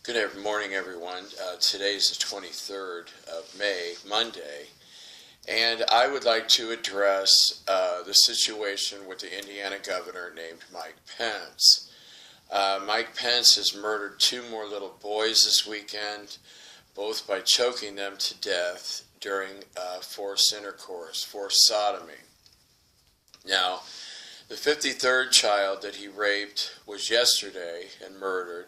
Good morning, everyone. Today's the 23rd of May, Monday, and I would like to address the situation with the Indiana governor named Mike Pence. Mike Pence has murdered two more little boys this weekend, both by choking them to death during forced intercourse, forced sodomy. Now, the 53rd child that he raped was yesterday and murdered.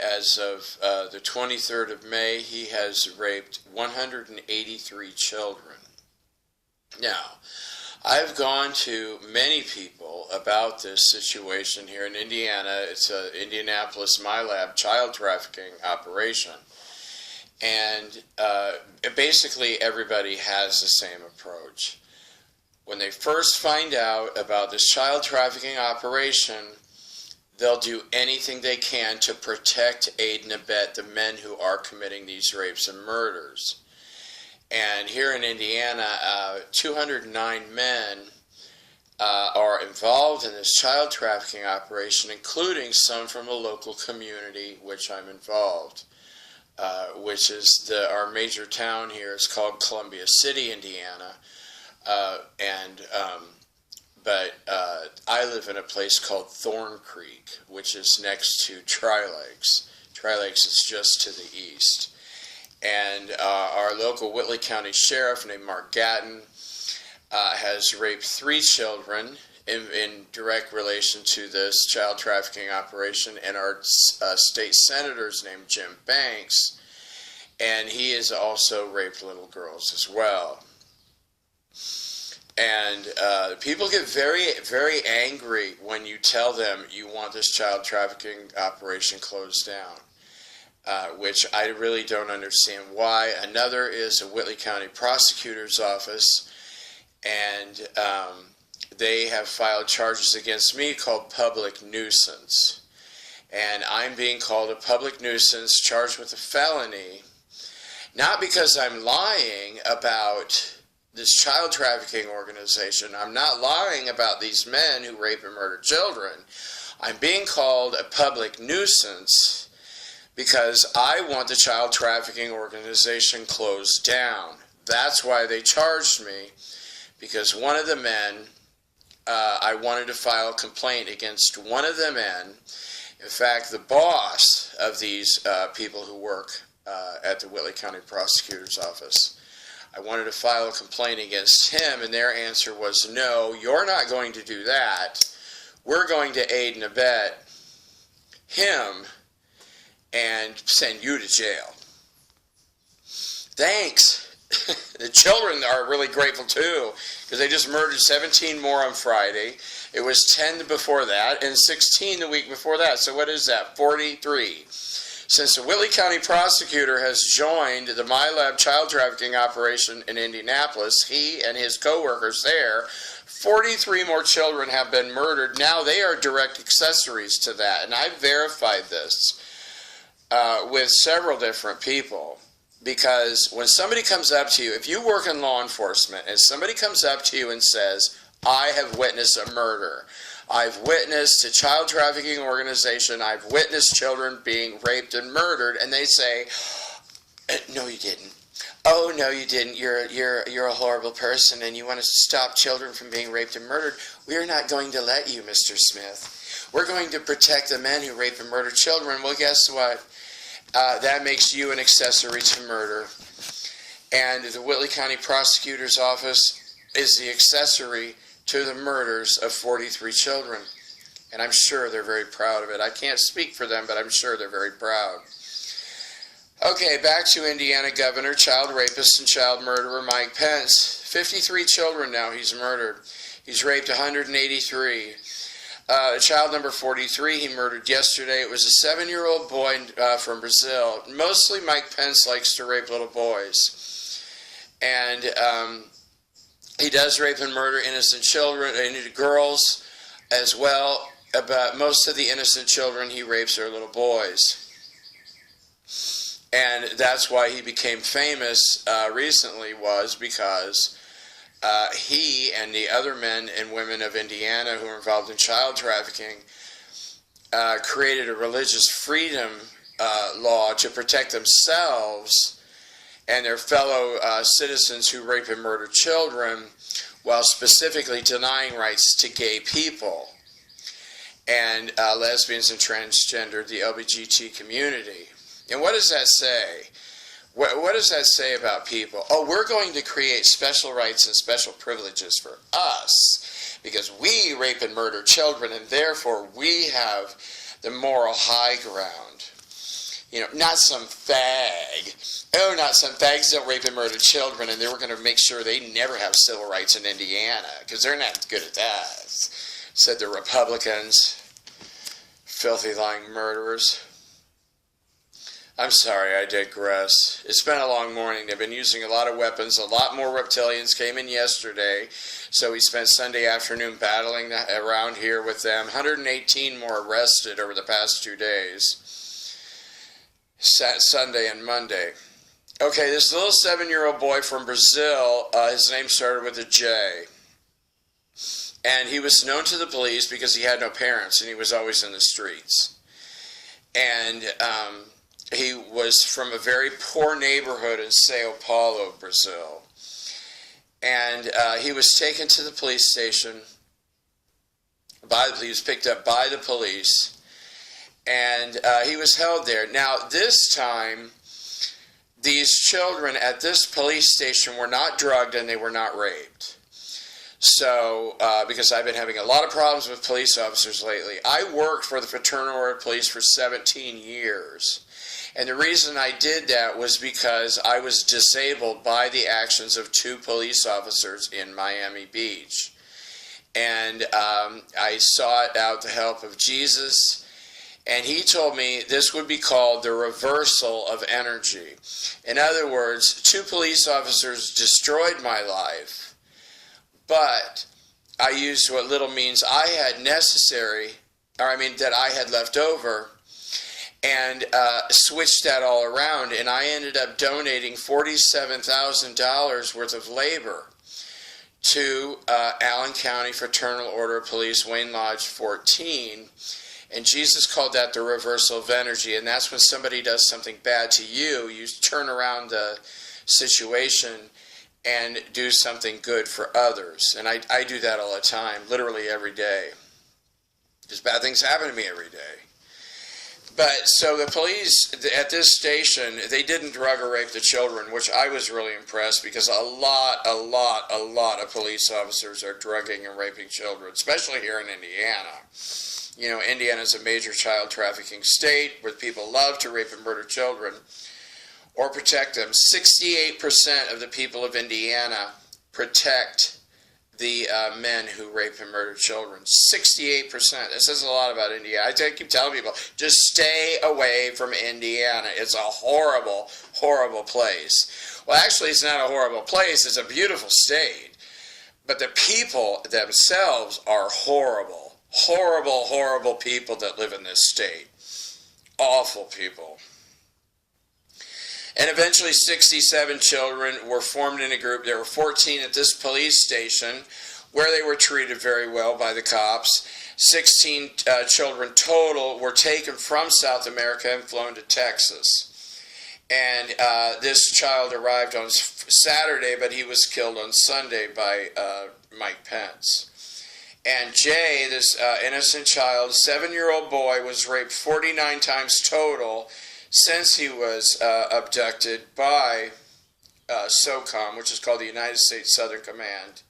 As of the 23rd of May, he has raped 183 children. Now, I've gone to many people about this situation here in Indiana. It's an Indianapolis MILAB child trafficking operation. And basically everybody has the same approach. When they first find out about this child trafficking operation, they'll do anything they can to protect, aid, and abet the men who are committing these rapes and murders. And here in Indiana, 209 men are involved in this child trafficking operation, including some from a local community, which I'm involved, which is our major town here. It's called Columbia City, Indiana. But I live in a place called Thorn Creek, which is next to Tri-Lakes. Tri-Lakes is just to the east. And our local Whitley County Sheriff named Mark Gatton has raped 3 children in direct relation to this child trafficking operation, and our state senator's named Jim Banks, and he has also raped little girls as well. And people get very, very angry when you tell them you want this child trafficking operation closed down, which I really don't understand why. Another is a Whitley County Prosecutor's Office, and they have filed charges against me called public nuisance. And I'm being called a public nuisance, charged with a felony, not because I'm lying about this child trafficking organization. I'm not lying about these men who rape and murder children. I'm being called a public nuisance because I want the child trafficking organization closed down. That's why they charged me, because one of the men, I wanted to file a complaint against one of the men. In fact, the boss of these people who work at the Whitley County Prosecutor's Office, I wanted to file a complaint against him, and their answer was, no, you're not going to do that. We're going to aid and abet him and send you to jail. Thanks. The children are really grateful too, because they just murdered 17 more on Friday. It was 10 before that, and 16 the week before that. So what is that? 43. Since the Whitley County prosecutor has joined the MILAB child trafficking operation in Indianapolis, he and his co-workers there, 43 more children have been murdered. Now they are direct accessories to that, and I verified this with several different people. Because when somebody comes up to you, if you work in law enforcement, and somebody comes up to you and says, I have witnessed a murder, I've witnessed a child trafficking organization, I've witnessed children being raped and murdered, and they say, no you didn't. Oh no you didn't, you're a horrible person and you want to stop children from being raped and murdered. We're not going to let you, Mr. Smith. We're going to protect the men who rape and murder children. Well, guess what? That makes you an accessory to murder. And the Whitley County Prosecutor's Office is the accessory to the murders of 43 children. And I'm sure they're very proud of it. I can't speak for them, but I'm sure they're very proud. Okay, back to Indiana Governor, child rapist, and child murderer Mike Pence. 53 children now he's murdered. He's raped 183. Child number 43 he murdered yesterday. It was a 7-year-old boy from Brazil. Mostly Mike Pence likes to rape little boys. And he does rape and murder innocent children, and girls as well, but most of the innocent children he rapes are little boys. And that's why he became famous recently, was because he and the other men and women of Indiana who are involved in child trafficking created a religious freedom law to protect themselves and their fellow citizens who rape and murder children, while specifically denying rights to gay people and lesbians and transgender, the LGBT community. And what does that say? What does that say about people? Oh, we're going to create special rights and special privileges for us because we rape and murder children, and therefore we have the moral high ground. You know, not some fag. Oh, not some fags don't rape and murder children, and they were going to make sure they never have civil rights in Indiana because they're not good at that, said the Republicans. Filthy, lying murderers. I'm sorry, I digress. It's been a long morning. They've been using a lot of weapons. A lot more reptilians came in yesterday, so we spent Sunday afternoon battling around here with them. 118 more arrested over the past 2 days, Sunday and Monday. Okay, this little 7-year-old boy from Brazil, his name started with a J. And he was known to the police because he had no parents and he was always in the streets. And he was from a very poor neighborhood in Sao Paulo, Brazil. And he was taken to the police station. He was picked up by the police. And he was held there. Now, this time, these children at this police station were not drugged and they were not raped. So, because I've been having a lot of problems with police officers lately. I worked for the Fraternal Order of Police for 17 years. And the reason I did that was because I was disabled by the actions of 2 police officers in Miami Beach. And I sought out the help of Jesus. And he told me this would be called the reversal of energy. In other words, 2 police officers destroyed my life. But I used what little means I had that I had left over, and switched that all around, and I ended up donating $47,000 worth of labor to Allen County Fraternal Order of Police, Wayne Lodge 14, and Jesus called that the reversal of energy, and that's when somebody does something bad to you, you turn around the situation and do something good for others. And I do that all the time, literally every day. Because bad things happen to me every day. But so the police at this station, they didn't drug or rape the children, which I was really impressed because a lot of police officers are drugging and raping children, especially here in Indiana. You know, Indiana is a major child trafficking state where people love to rape and murder children or protect them. 68% of the people of Indiana protect the men who rape and murder children. 68%. That says a lot about Indiana. I keep telling people, just stay away from Indiana. It's a horrible, horrible place. Well, actually, it's not a horrible place. It's a beautiful state. But the people themselves are horrible. Horrible, horrible people that live in this state. Awful people. And eventually 67 children were formed in a group. There were 14 at this police station where they were treated very well by the cops. 16 children total were taken from South America and flown to Texas. And this child arrived on Saturday, but he was killed on Sunday by Mike Pence. And Jay, this innocent child, 7-year-old boy, was raped 49 times total since he was abducted by SOCOM, which is called the United States Southern Command.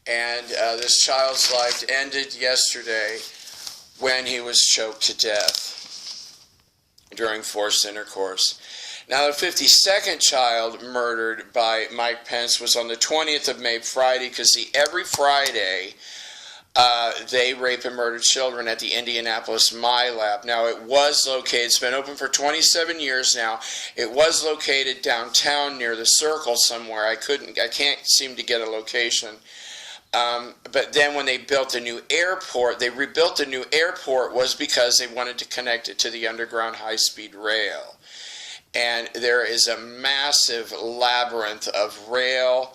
And this child's life ended yesterday when he was choked to death during forced intercourse. Now, the 52nd child murdered by Mike Pence was on the 20th of May, Friday, because every Friday they rape and murder children at the Indianapolis MILAB. Now, it was located, it's been open for 27 years now. It was located downtown near the Circle somewhere. I can't seem to get a location. But then when they built the new airport, they rebuilt the new airport was because they wanted to connect it to the underground high-speed rail. And there is a massive labyrinth of rail,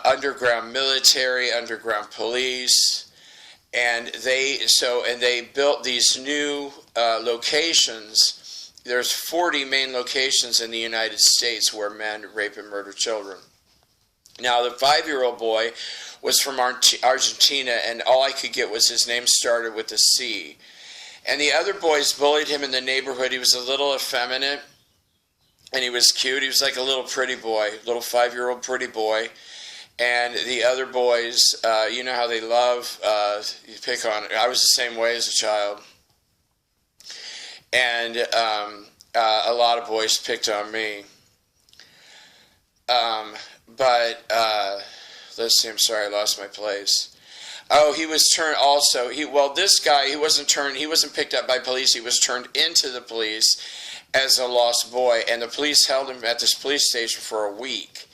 underground military, underground police, And they built these new locations. There's 40 main locations in the United States where men rape and murder children. Now, the 5-year-old boy was from Argentina, and all I could get was his name started with a C. And the other boys bullied him in the neighborhood. He was a little effeminate, and he was cute. He was like a little pretty boy, little 5-year-old pretty boy. And the other boys, you know how they love, you pick on it. I was the same way as a child. And a lot of boys picked on me. Let's see, I'm sorry, I lost my place. Oh, he was turned also. This guy, he wasn't picked up by police. He was turned into the police as a lost boy, and the police held him at this police station for a week.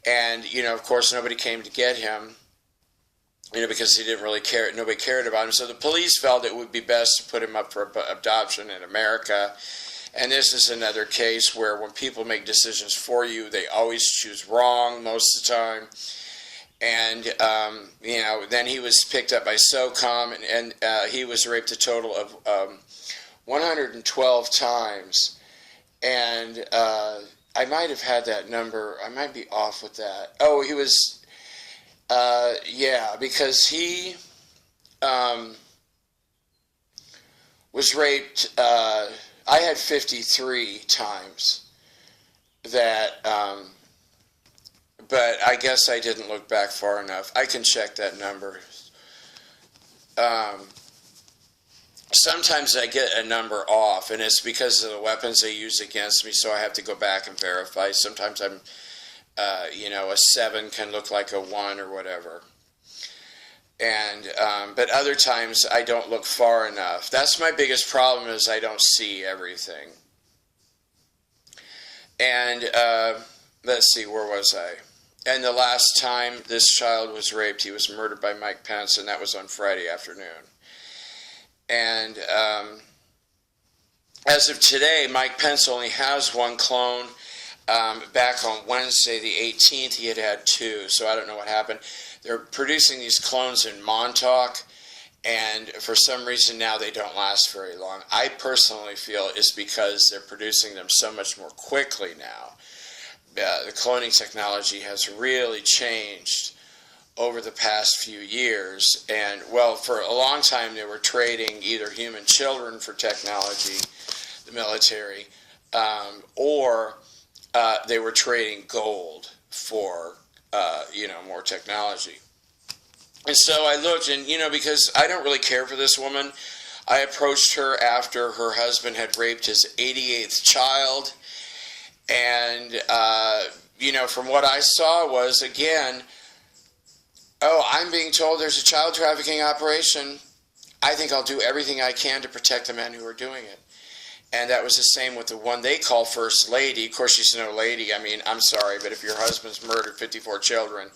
And, of course, nobody came to get him, because he didn't really care. Nobody cared about him. So the police felt it would be best to put him up for adoption in America. And this is another case where when people make decisions for you, they always choose wrong most of the time. And, then he was picked up by SOCOM, and he was raped a total of 112 times. And I might have had that number. I might be off with that. Oh, he was, because he was raped. I had 53 times that, but I guess I didn't look back far enough. I can check that number. Sometimes I get a number off, and it's because of the weapons they use against me, so I have to go back and verify. Sometimes I'm, a 7 can look like a 1 or whatever. And but other times I don't look far enough. That's my biggest problem, is I don't see everything. And let's see, where was I? And the last time this child was raped, he was murdered by Mike Pence, and that was on Friday afternoon. And as of today, Mike Pence only has one clone. Back on Wednesday, the 18th, he had 2, so I don't know what happened. They're producing these clones in Montauk, and for some reason now they don't last very long. I personally feel it's because they're producing them so much more quickly now. The cloning technology has really changed over the past few years, and for a long time they were trading either human children for technology, the military, or they were trading gold for more technology. And so I looked, and because I don't really care for this woman, I approached her after her husband had raped his 88th child, and from what I saw was, again, I'm being told there's a child trafficking operation. I think I'll do everything I can to protect the men who are doing it. And that was the same with the one they call First Lady. Of course, she's no lady. I mean, I'm sorry, but if your husband's murdered 54 children,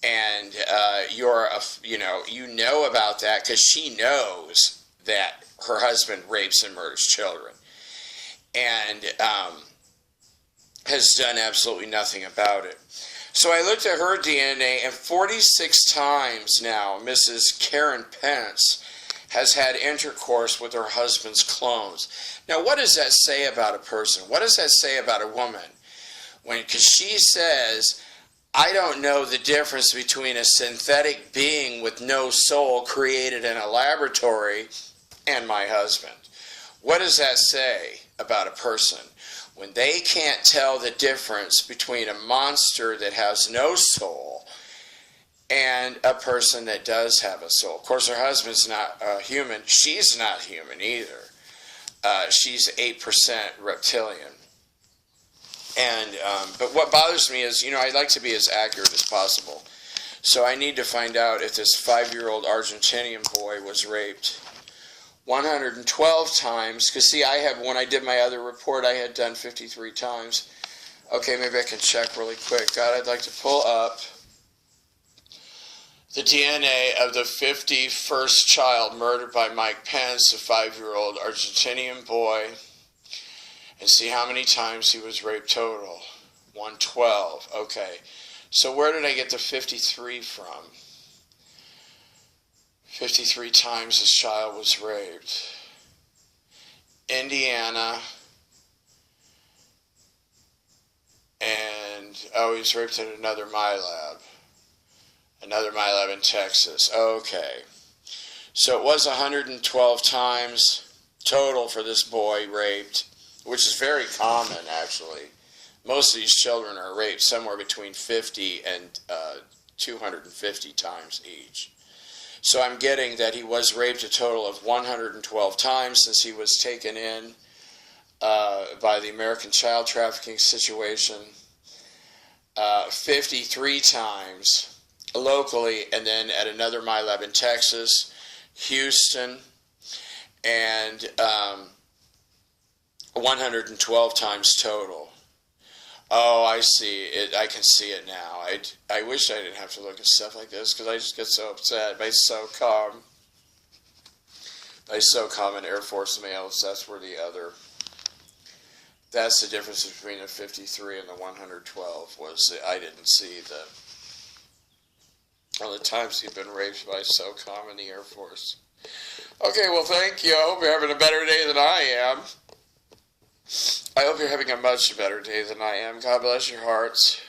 and you know about that because she knows that her husband rapes and murders children, and has done absolutely nothing about it. So I looked at her DNA, and 46 times now, Mrs. Karen Pence has had intercourse with her husband's clones. Now, what does that say about a person? What does that say about a woman? Because she says, I don't know the difference between a synthetic being with no soul created in a laboratory and my husband. What does that say about a person? When they can't tell the difference between a monster that has no soul and a person that does have a soul. Of course, her husband's not human. She's not human either. She's 8% reptilian. And but what bothers me is, I'd like to be as accurate as possible. So I need to find out if this 5-year-old Argentinian boy was raped 112 times. Because, see, when I did my other report, I had done 53 times. Okay, maybe I can check really quick. God, I'd like to pull up the DNA of the 51st child murdered by Mike Pence, a 5-year-old Argentinian boy, and see how many times he was raped total. 112. Okay. So where did I get the 53 from? 53 times this child was raped. Indiana, and he was raped at another MILAB. Another MILAB in Texas. Okay. So it was 112 times total for this boy raped, which is very common, actually. Most of these children are raped somewhere between 50 and 250 times each. So I'm getting that he was raped a total of 112 times since he was taken in by the American child trafficking situation. 53 times locally, and then at another MILAB in Texas, Houston, and 112 times total. Oh, I see it. I can see it now. I wish I didn't have to look at stuff like this because I just get so upset by SOCOM. By SOCOM and Air Force males, that's where the other. That's the difference between the 53 and the 112 was that I didn't see all the times he'd been raped by SOCOM and the Air Force. Okay, well, thank you. I hope you're having a better day than I am. I hope you're having a much better day than I am. God bless your hearts.